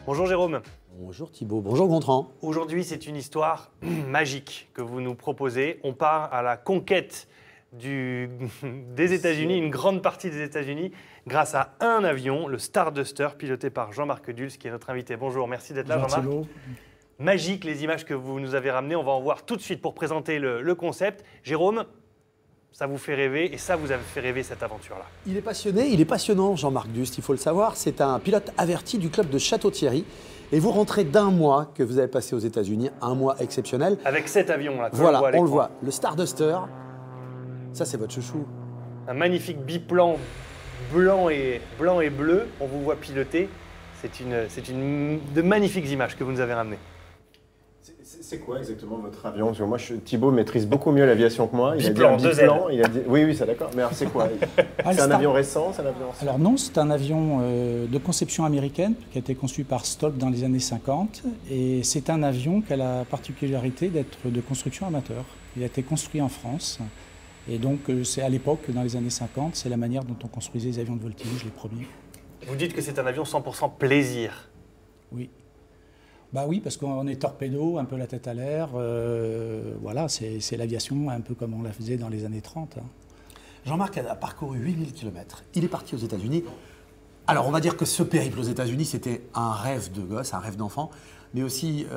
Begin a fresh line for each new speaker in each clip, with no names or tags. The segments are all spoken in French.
Bonjour Jérôme.
Bonjour Thibault, bonjour Gontran.
Aujourd'hui, c'est une histoire magique que vous nous proposez. On part à la conquête des États-Unis, une grande partie des États-Unis, grâce à un avion, le Starduster, piloté par Jean-Marc Dulce, qui est notre invité. Bonjour, merci d'être là Jean-Marc. Magique les images que vous nous avez ramenées. On va en voir tout de suite pour présenter le concept. Jérôme, ça vous fait rêver et ça vous a fait rêver cette aventure-là.
Il est passionné, il est passionnant Jean-Marc Dulce, il faut le savoir. C'est un pilote averti du club de Château-Thierry. Et vous rentrez d'un mois que vous avez passé aux États-Unis, un mois exceptionnel.
Avec cet avion-là,
voilà, on le voit. Le Starduster, ça c'est votre chouchou.
Un magnifique biplan blanc et bleu. On vous voit piloter. C'est de magnifiques images que vous nous avez ramenées.
C'est quoi exactement votre avion? Parce que moi, Thibault maîtrise beaucoup mieux l'aviation que moi. Il
biplan,
a dit un biplan. Il a dit... Oui, ça d'accord. Mais alors c'est quoi? C'est un avion récent, c'est un avion ancien?
Alors non, c'est un avion de conception américaine qui a été conçu par Stolt dans les années 50. Et c'est un avion qui a la particularité d'être de construction amateur. Il a été construit en France. Et donc c'est à l'époque, dans les années 50, c'est la manière dont on construisait les avions de voltige, les premiers.
Vous dites que c'est un avion 100% plaisir.
Oui. Bah oui, parce qu'on est torpedo, un peu la tête à l'air. Voilà, c'est l'aviation un peu comme on la faisait dans les années 30. Hein.
Jean-Marc a parcouru 8000 km. Il est parti aux États-Unis. Alors, on va dire que ce périple aux États-Unis, c'était un rêve de gosse, un rêve d'enfant, mais aussi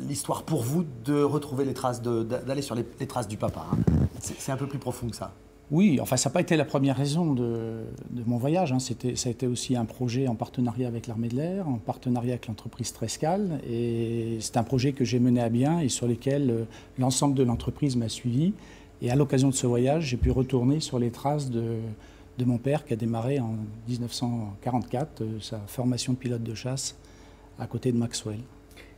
l'histoire pour vous de retrouver les traces, d'aller sur les traces du papa. Hein. C'est un peu plus profond que ça.
Oui, enfin, ça n'a pas été la première raison de mon voyage. Hein. Ça a été aussi un projet en partenariat avec l'Armée de l'Air, en partenariat avec l'entreprise Trescal. Et c'est un projet que j'ai mené à bien et sur lequel l'ensemble de l'entreprise m'a suivi. Et à l'occasion de ce voyage, j'ai pu retourner sur les traces de mon père qui a démarré en 1944 sa formation de pilote de chasse à côté de Maxwell.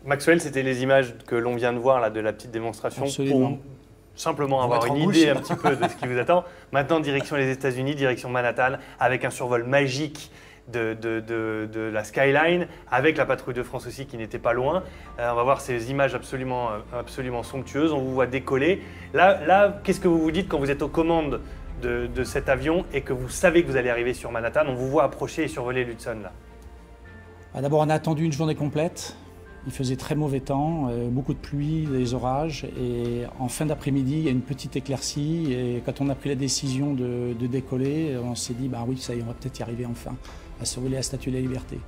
Maxwell, c'était les images que l'on vient de voir là, de la petite démonstration.
Absolument.
Pour simplement avoir une idée un petit peu de ce qui vous attend. Maintenant, direction les États-Unis, direction Manhattan, avec un survol magique de la skyline, avec la patrouille de France aussi qui n'était pas loin. On va voir ces images absolument somptueuses. On vous voit décoller. Là, qu'est-ce que vous vous dites quand vous êtes aux commandes de cet avion et que vous savez que vous allez arriver sur Manhattan? On vous voit approcher et survoler l'Hudson là.
D'abord, on a attendu une journée complète. Il faisait très mauvais temps, beaucoup de pluie, des orages. Et en fin d'après-midi, il y a une petite éclaircie. Et quand on a pris la décision de décoller, on s'est dit, bah oui, ça y est, on va peut-être y arriver enfin, à survoler la Statue de la Liberté.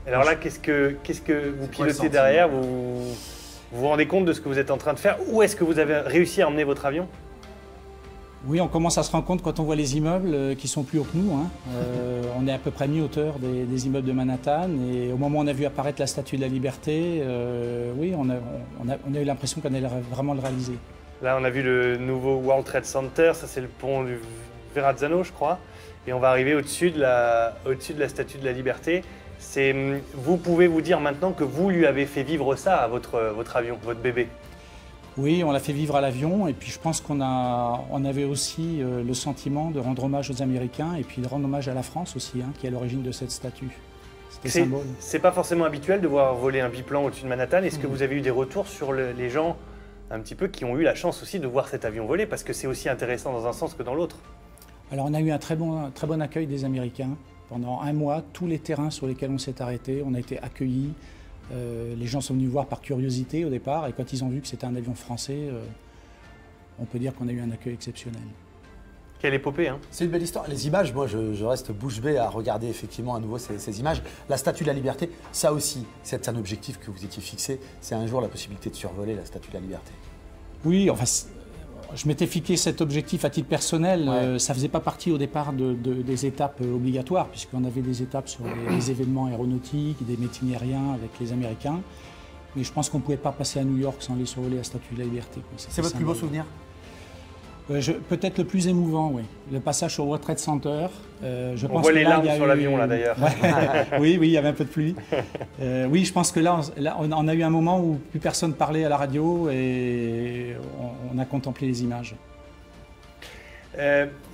Alors là, qu'est-ce que vous pilotez derrière? Vous vous rendez compte de ce que vous êtes en train de faire? Où est-ce que vous avez réussi à emmener votre avion?
Oui, on commence à se rendre compte quand on voit les immeubles qui sont plus hauts que nous. Hein. On est à peu près mi-hauteur des immeubles de Manhattan. Et au moment où on a vu apparaître la Statue de la Liberté, oui, on a eu l'impression qu'on allait vraiment le réaliser. Là, on a vu le nouveau World Trade Center. Ça, c'est le pont du Verrazzano, je crois. Et on va arriver au-dessus de la Statue de la Liberté. Vous pouvez vous dire maintenant que vous lui avez fait vivre ça à votre avion, votre bébé. Oui, on l'a fait vivre à l'avion et puis je pense qu'on avait aussi le sentiment de rendre hommage aux Américains et puis de rendre hommage à la France aussi, hein, qui est à l'origine de cette statue. C'était symbole. C'est pas forcément habituel de voir voler un biplan au-dessus de Manhattan. Est-ce que vous avez eu des retours sur les gens un petit peu qui ont eu la chance aussi de voir cet avion voler? Parce que c'est aussi intéressant dans un sens que dans l'autre. Alors on a eu un très bon accueil des Américains. Pendant un mois, tous les terrains sur lesquels on s'est arrêté, on a été accueillis. Les gens sont venus voir par curiosité au départ et quand ils ont vu que c'était un avion français, on peut dire qu'on a eu un accueil exceptionnel. Quelle épopée, hein?
C'est une belle histoire. Les images, moi je reste bouche bée à regarder effectivement à nouveau ces images. La Statue de la Liberté, ça aussi, c'est un objectif que vous étiez fixé. C'est un jour la possibilité de survoler la Statue de la Liberté. Oui, enfin, je m'étais fixé cet objectif à titre personnel. Ouais. Ça ne faisait pas partie au départ des étapes obligatoires, puisqu'on avait des étapes sur les événements aéronautiques, des meetings aériens avec les Américains. Mais je pense qu'on ne pouvait pas passer à New York sans aller survoler la Statue de la Liberté. C'est votre plus beau souvenir? Peut-être le plus émouvant, oui. Le passage au World Trade Center.
On voit les larmes sur l'avion, là, d'ailleurs.
Oui, il y avait un peu de pluie. Oui, je pense que là, on a eu un moment où plus personne parlait à la radio et on a contemplé les images.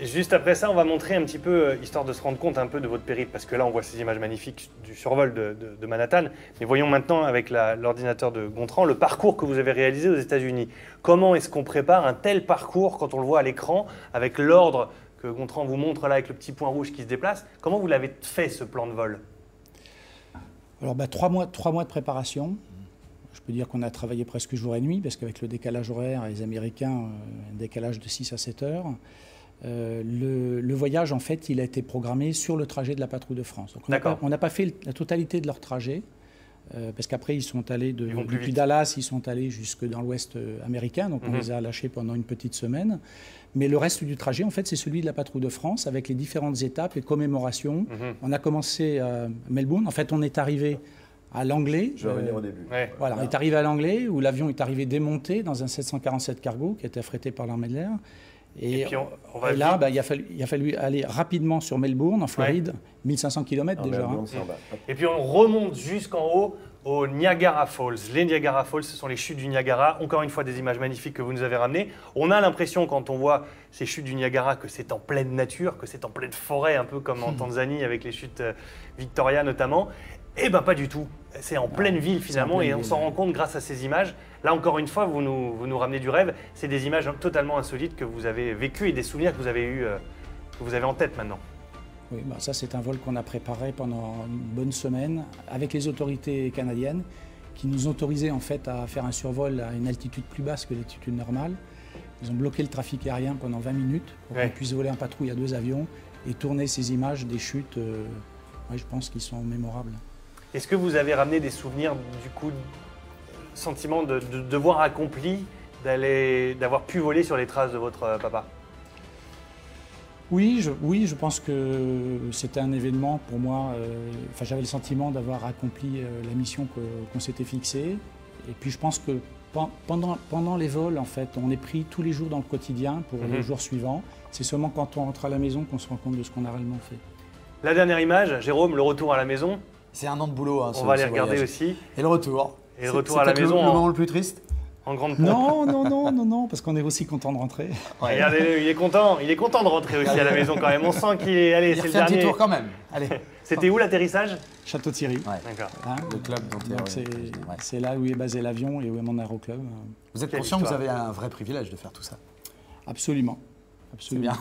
Juste après ça, on va montrer un petit peu, histoire de se rendre compte un peu de votre périple, parce que là, on voit ces images magnifiques du survol de Manhattan. Mais voyons maintenant, avec l'ordinateur de Gontran, le parcours que vous avez réalisé aux États-Unis. Comment est-ce qu'on prépare un tel parcours quand on le voit à l'écran, avec l'ordre que Gontran vous montre là, avec le petit point rouge qui se déplace? Comment vous l'avez fait, ce plan de vol?
Alors 3 mois de préparation. Je peux dire qu'on a travaillé presque jour et nuit, parce qu'avec le décalage horaire, les Américains, un décalage de 6 à 7 heures. Le voyage, en fait, il a été programmé sur le trajet de la Patrouille de France. Donc on n'a pas fait la totalité de leur trajet, parce qu'après, ils sont allés depuis Dallas, ils sont allés jusque dans l'ouest américain, donc on les a lâchés pendant une petite semaine. Mais le reste du trajet, en fait, c'est celui de la Patrouille de France, avec les différentes étapes, les commémorations. On a commencé à Melbourne. En fait, on est arrivé à Langley.
Je vais revenir au début.
Voilà, on est arrivé à Langley, où l'avion est arrivé démonté dans un 747 cargo qui a été affrété par l'armée de l'air. Et puis là, il a fallu aller rapidement sur Melbourne, en Floride, 1500 km déjà.
Melbourne,
Et puis on remonte jusqu'en haut au Niagara Falls. Les Niagara Falls, ce sont les chutes du Niagara. Encore une fois, des images magnifiques que vous nous avez ramenées. On a l'impression, quand on voit ces chutes du Niagara, que c'est en pleine nature, que c'est en pleine forêt, un peu comme en Tanzanie avec les chutes Victoria notamment. Eh bien, pas du tout. C'est en pleine ville finalement, et on s'en rend compte grâce à ces images. Là, encore une fois, vous nous ramenez du rêve. C'est des images totalement insolites que vous avez vécues et des souvenirs que vous avez eus, que vous avez en tête maintenant.
Oui, ça c'est un vol qu'on a préparé pendant une bonne semaine avec les autorités canadiennes qui nous autorisaient en fait à faire un survol à une altitude plus basse que l'altitude normale. Ils ont bloqué le trafic aérien pendant 20 minutes pour qu'on puisse voler en patrouille à 2 avions et tourner ces images des chutes, je pense qu'ils sont mémorables.
Est-ce que vous avez ramené des souvenirs du coup, sentiment de devoir accompli, d'avoir pu voler sur les traces de votre papa?
Oui, je pense que c'était un événement pour moi. J'avais le sentiment d'avoir accompli la mission qu'on s'était fixée. Et puis je pense que pendant les vols, en fait, on est pris tous les jours dans le quotidien pour les jours suivants. C'est seulement quand on rentre à la maison qu'on se rend compte de ce qu'on a réellement fait.
La dernière image, Jérôme, le retour à la maison.
C'est un an de boulot.
On va les regarder aussi.
Et le retour.
Et le retour à la maison.
Le moment le plus triste.
En grande pompe.
Non, parce qu'on est aussi content de rentrer.
Regardez, il est content de rentrer aussi à la maison quand même. On sent qu'il est, allez, c'est le dernier.
Un petit tour quand même. Allez.
C'était où l'atterrissage?
Château-Thierry.
D'accord.
Le club dont
c'est là où est basé l'avion et où est mon aéroclub.
Vous êtes conscient que vous avez un vrai privilège de faire tout ça?
Absolument.
C'est bien.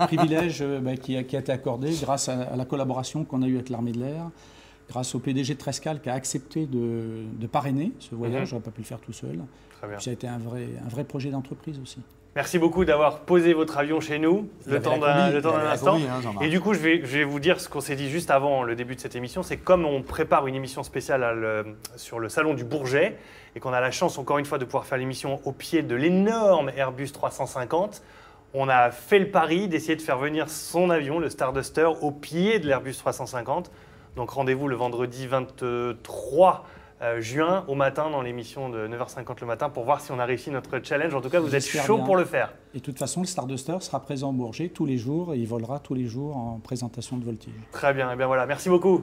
Privilège qui a été accordé grâce à la collaboration qu'on a eue avec l'armée de l'air, grâce au PDG de Trescal qui a accepté de parrainer ce voyage. Je n'aurais pas pu le faire tout seul.
Très bien.
Puis ça a été un vrai projet d'entreprise aussi.
Merci beaucoup d'avoir posé votre avion chez nous, le temps d'un instant. Et du coup, je vais vous dire ce qu'on s'est dit juste avant le début de cette émission. C'est comme on prépare une émission spéciale sur le salon du Bourget et qu'on a la chance encore une fois de pouvoir faire l'émission au pied de l'énorme Airbus 350, on a fait le pari d'essayer de faire venir son avion, le Starduster, au pied de l'Airbus 350. Donc rendez-vous le vendredi 23 juin au matin dans l'émission de 9h50 le matin pour voir si on a réussi notre challenge. En tout cas, vous êtes chaud pour le faire.
Et de toute façon, le Starduster sera présent au Bourget tous les jours et il volera tous les jours en présentation de voltige.
Très bien. Et bien voilà, merci beaucoup.